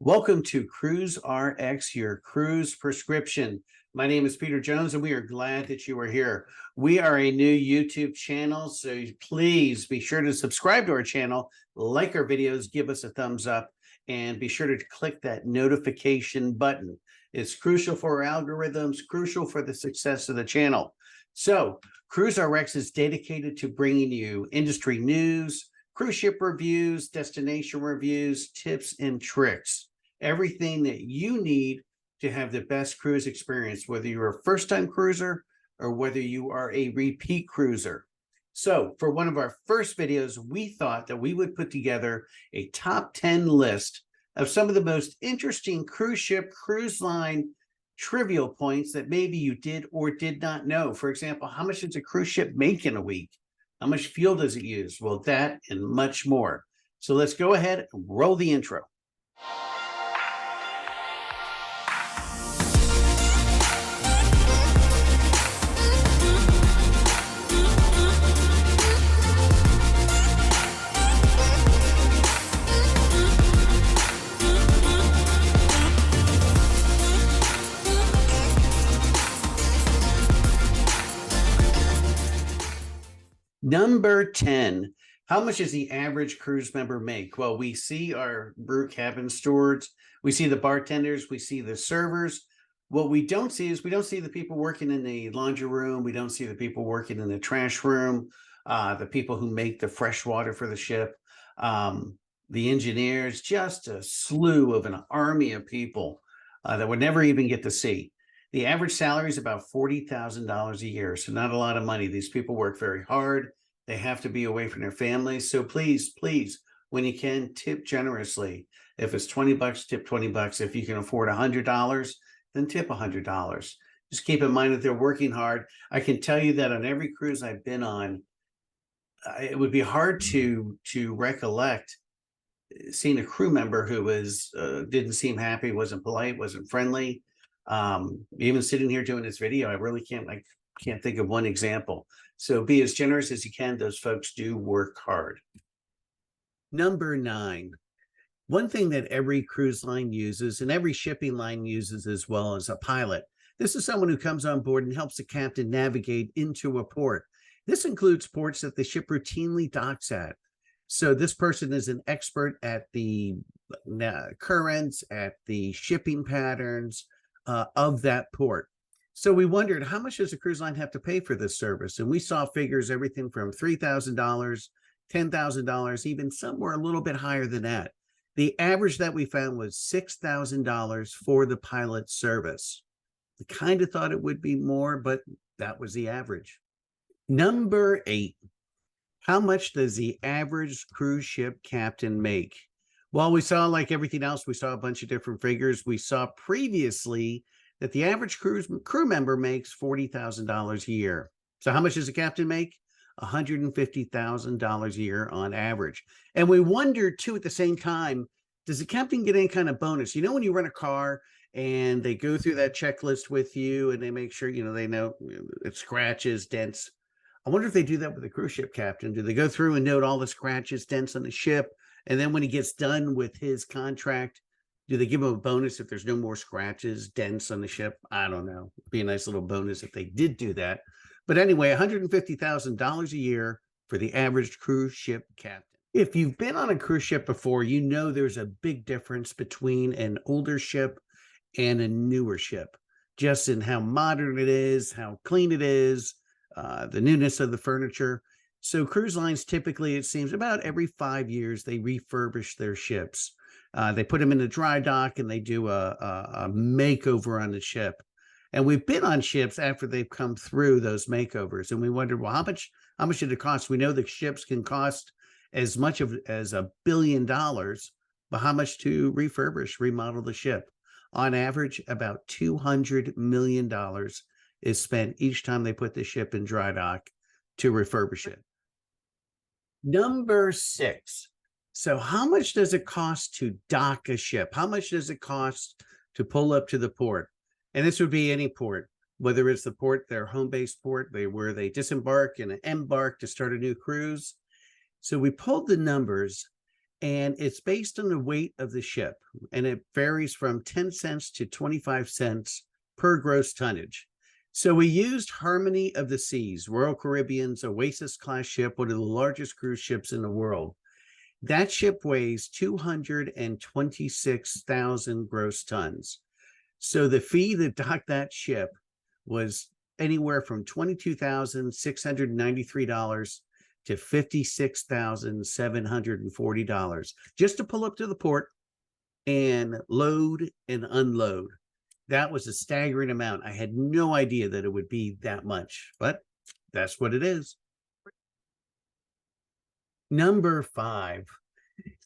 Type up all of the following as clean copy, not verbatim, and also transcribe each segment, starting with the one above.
Welcome to Cruise RX, your cruise prescription. My name is Peter Jones, and we are glad that you are here. We are a new YouTube channel, so please be sure to subscribe to our channel, like our videos, give us a thumbs up, and be sure to click that notification button. It's crucial for our algorithms, crucial for the success of the channel. So, Cruise RX is dedicated to bringing you industry news, cruise ship reviews, destination reviews, tips, and tricks. Everything that you need to have the best cruise experience, whether you're a first-time cruiser or whether you are a repeat cruiser. So for one of our first videos, we thought that we would put together a top 10 list of some of the most interesting cruise ship, cruise line trivial points that maybe you did or did not know. For example, how much does a cruise ship make in a week? How much fuel does it use? Well, that and much more. So let's go ahead and roll the intro. Number 10, how much does the average cruise member make? Well, we see our brew cabin stewards, we see the bartenders, we see the servers. What we don't see is we don't see the people working in the laundry room. We don't see the people working in the trash room, the people who make the fresh water for the ship, the engineers, just a slew of an army of people that would never even get to see. The average salary is about $40,000 a year, so not a lot of money. These people work very hard. They have to be away from their families. So please, please, when you can, tip generously. If it's 20 bucks, tip 20 bucks. If you can afford $100, then tip $100. Just keep in mind that they're working hard. I can tell you that on every cruise I've been on, it would be hard to recollect seeing a crew member who was didn't seem happy, wasn't polite, wasn't friendly. Even sitting here doing this video, I can't think of one example. So be as generous as you can. Those folks do work hard. Number 9, one thing that every cruise line uses and every shipping line uses as well as a pilot. This is someone who comes on board and helps the captain navigate into a port. This includes ports that the ship routinely docks at. So this person is an expert at the currents, at the shipping patterns, of that port. So we wondered, how much does a cruise line have to pay for this service? And we saw figures everything from $3,000, $10,000, even somewhere a little bit higher than that. The average that we found was $6,000 for the pilot service. We kind of thought it would be more, but that was the average. Number 8, how much does the average cruise ship captain make? Well, we saw, like everything else, we saw a bunch of different figures. We saw previously that the average crew member makes $40,000 a year. So how much does the captain make? $150,000 a year on average. And we wondered, too, at the same time, does the captain get any kind of bonus? You know, when you rent a car and they go through that checklist with you and they make sure, they know it scratches, dents. I wonder if they do that with the cruise ship captain. Do they go through and note all the scratches, dents on the ship? And then when he gets done with his contract, do they give him a bonus if there's no more scratches, dents on the ship? I don't know. It'd be a nice little bonus if they did do that. But anyway, $150,000 a year for the average cruise ship captain. If you've been on a cruise ship before, you know there's a big difference between an older ship and a newer ship, just in how modern it is, how clean it is, the newness of the furniture. So cruise lines typically, it seems about every 5 years, they refurbish their ships. They put them in a dry dock and they do a makeover on the ship. And we've been on ships after they've come through those makeovers. And we wondered, well, how much did it cost? We know the ships can cost as much as $1 billion, but how much to refurbish, remodel the ship? On average, about $200 million is spent each time they put the ship in dry dock to refurbish it. Number 6. So how much does it cost to dock a ship? How much does it cost to pull up to the port? And this would be any port, whether it's the port, their home-based port, where they disembark and embark to start a new cruise. So we pulled the numbers, and it's based on the weight of the ship, and it varies from 10 cents to 25 cents per gross tonnage. So we used Harmony of the Seas, Royal Caribbean's Oasis class ship, one of the largest cruise ships in the world. That ship weighs 226,000 gross tons. So the fee that docked that ship was anywhere from $22,693 to $56,740 just to pull up to the port and load and unload. That was a staggering amount. I had no idea that it would be that much, but that's what it is. Number 5.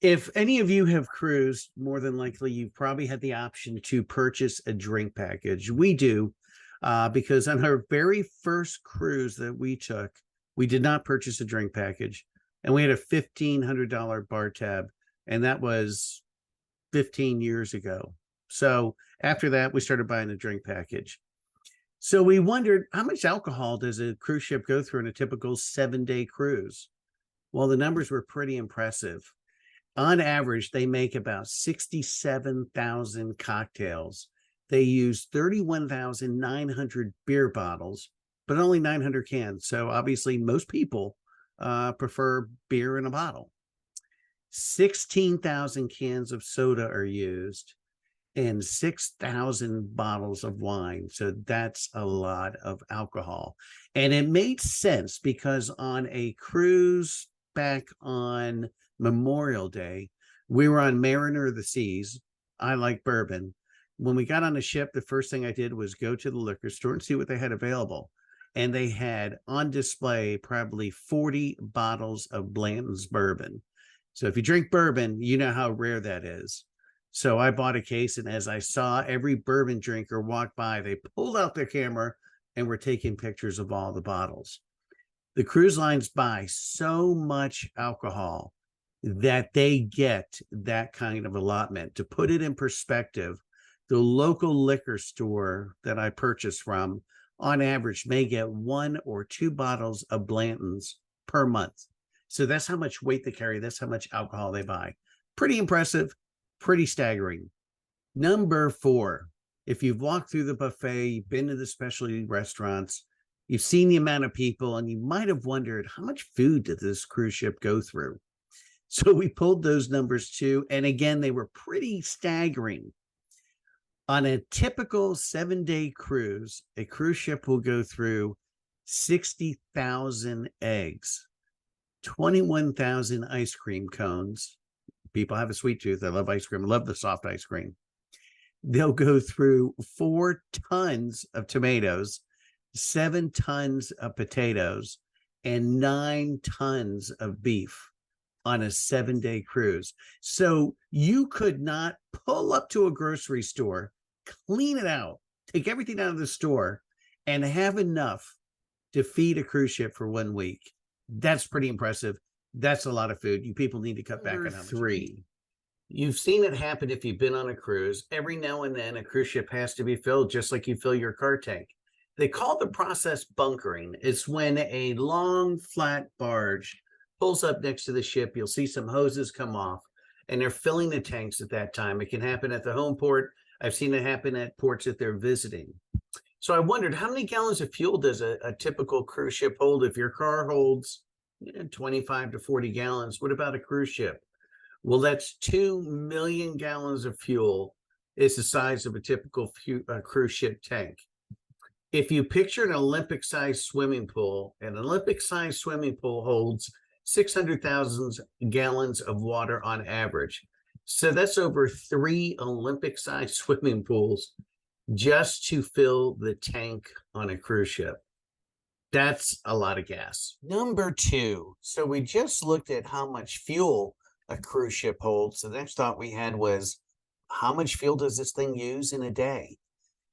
If any of you have cruised, more than likely you've probably had the option to purchase a drink package. We do, because on our very first cruise that we took, we did not purchase a drink package, and we had a $1,500 bar tab, and that was 15 years ago. So after that, we started buying a drink package. So we wondered, how much alcohol does a cruise ship go through in a typical 7-day cruise? Well, the numbers were pretty impressive. On average, they make about 67,000 cocktails. They use 31,900 beer bottles, but only 900 cans. So obviously most people prefer beer in a bottle. 16,000 cans of soda are used and 6,000 bottles of wine. So that's a lot of alcohol. And it made sense because on a cruise back on Memorial Day, we were on Mariner of the Seas. I like bourbon. When we got on the ship, the first thing I did was go to the liquor store and see what they had available. And they had on display probably 40 bottles of Blanton's bourbon. So if you drink bourbon, you know how rare that is. So I bought a case, and as I saw every bourbon drinker walk by, they pulled out their camera and were taking pictures of all the bottles. The cruise lines buy so much alcohol that they get that kind of allotment. To put it in perspective, the local liquor store that I purchased from, on average, may get 1 or 2 bottles of Blanton's per month. So that's how much weight they carry. That's how much alcohol they buy. Pretty impressive, pretty staggering. Number 4, if you've walked through the buffet, you've been to the specialty restaurants, you've seen the amount of people, and you might have wondered, how much food did this cruise ship go through? So we pulled those numbers too. And again, they were pretty staggering. On a typical 7-day cruise, a cruise ship will go through 60,000 eggs, 21,000 ice cream cones. People have a sweet tooth. I love ice cream. I love the soft ice cream. They'll go through 4 tons of tomatoes, 7 tons of potatoes, and 9 tons of beef on a 7-day cruise. So you could not pull up to a grocery store, clean it out, take everything out of the store, and have enough to feed a cruise ship for 1 week. That's pretty impressive. That's a lot of food. You people need to cut back on how much. 3. You've seen it happen if you've been on a cruise. Every now and then a cruise ship has to be filled, just like you fill your car tank. They call the process bunkering. It's when a long, flat barge pulls up next to the ship. You'll see some hoses come off, and they're filling the tanks at that time. It can happen at the home port. I've seen it happen at ports that they're visiting. So I wondered, how many gallons of fuel does a typical cruise ship hold? If your car holds 25 to 40 gallons, what about a cruise ship? Well, that's 2 million gallons of fuel. It's the size of a typical cruise ship tank. If you picture an Olympic-sized swimming pool, an Olympic-sized swimming pool holds 600,000 gallons of water on average. So that's over 3 Olympic-sized swimming pools just to fill the tank on a cruise ship. That's a lot of gas. Number 2. So we just looked at how much fuel a cruise ship holds. The next thought we had was, how much fuel does this thing use in a day?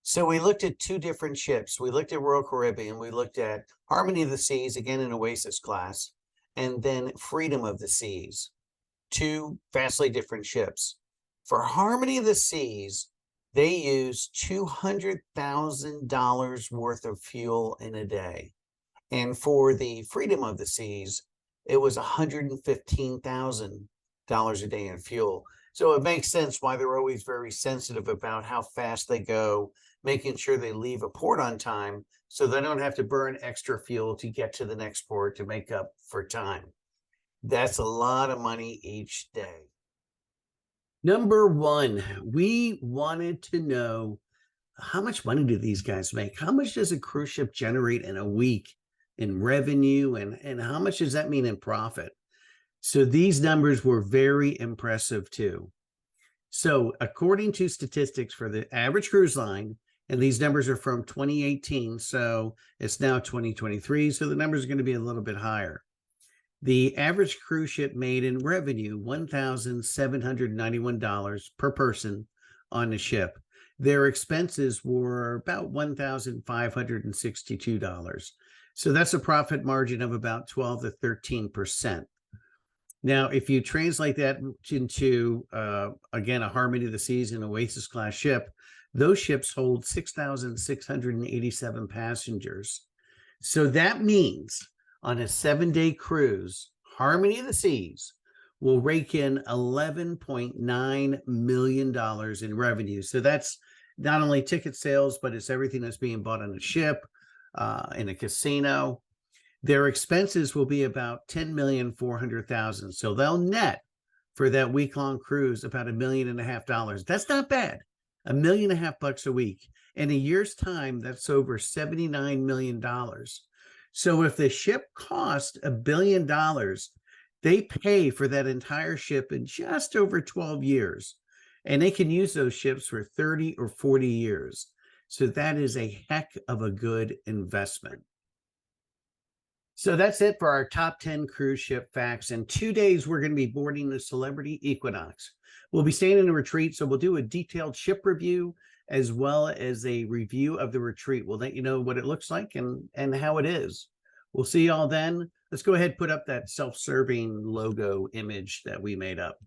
So we looked at 2 different ships. We looked at Royal Caribbean. We looked at Harmony of the Seas, again in Oasis class, and then Freedom of the Seas. 2 vastly different ships. For Harmony of the Seas, they use $200,000 worth of fuel in a day. And for the Freedom of the Seas, it was $115,000 a day in fuel. So it makes sense why they're always very sensitive about how fast they go, making sure they leave a port on time so they don't have to burn extra fuel to get to the next port to make up for time. That's a lot of money each day. Number one, we wanted to know, how much money do these guys make? How much does a cruise ship generate in a week in revenue? And how much does that mean in profit? So these numbers were very impressive too. So according to statistics for the average cruise line, and these numbers are from 2018, so it's now 2023, so the numbers are going to be a little bit higher. The average cruise ship made in revenue $1,791 per person on the ship. Their expenses were about $1,562. So that's a profit margin of about 12 to 13%. Now, if you translate that into, again, a Harmony of the Seas and Oasis class ship, those ships hold 6,687 passengers. So that means on a 7-day cruise, Harmony of the Seas will rake in $11.9 million in revenue. So that's not only ticket sales, but it's everything that's being bought on a ship, in a casino. Their expenses will be about $10,400,000. So they'll net for that week-long cruise about $1.5 million. That's not bad. $1.5 million a week. In a year's time, that's over $79 million. So if the ship cost $1 billion, they pay for that entire ship in just over 12 years. And they can use those ships for 30 or 40 years. So that is a heck of a good investment. So that's it for our top 10 cruise ship facts. In 2 days, we're going to be boarding the Celebrity Equinox. We'll be staying in a retreat, so we'll do a detailed ship review as well as a review of the retreat. We'll let you know what it looks like and how it is. We'll see y'all then. Let's go ahead and put up that self-serving logo image that we made up.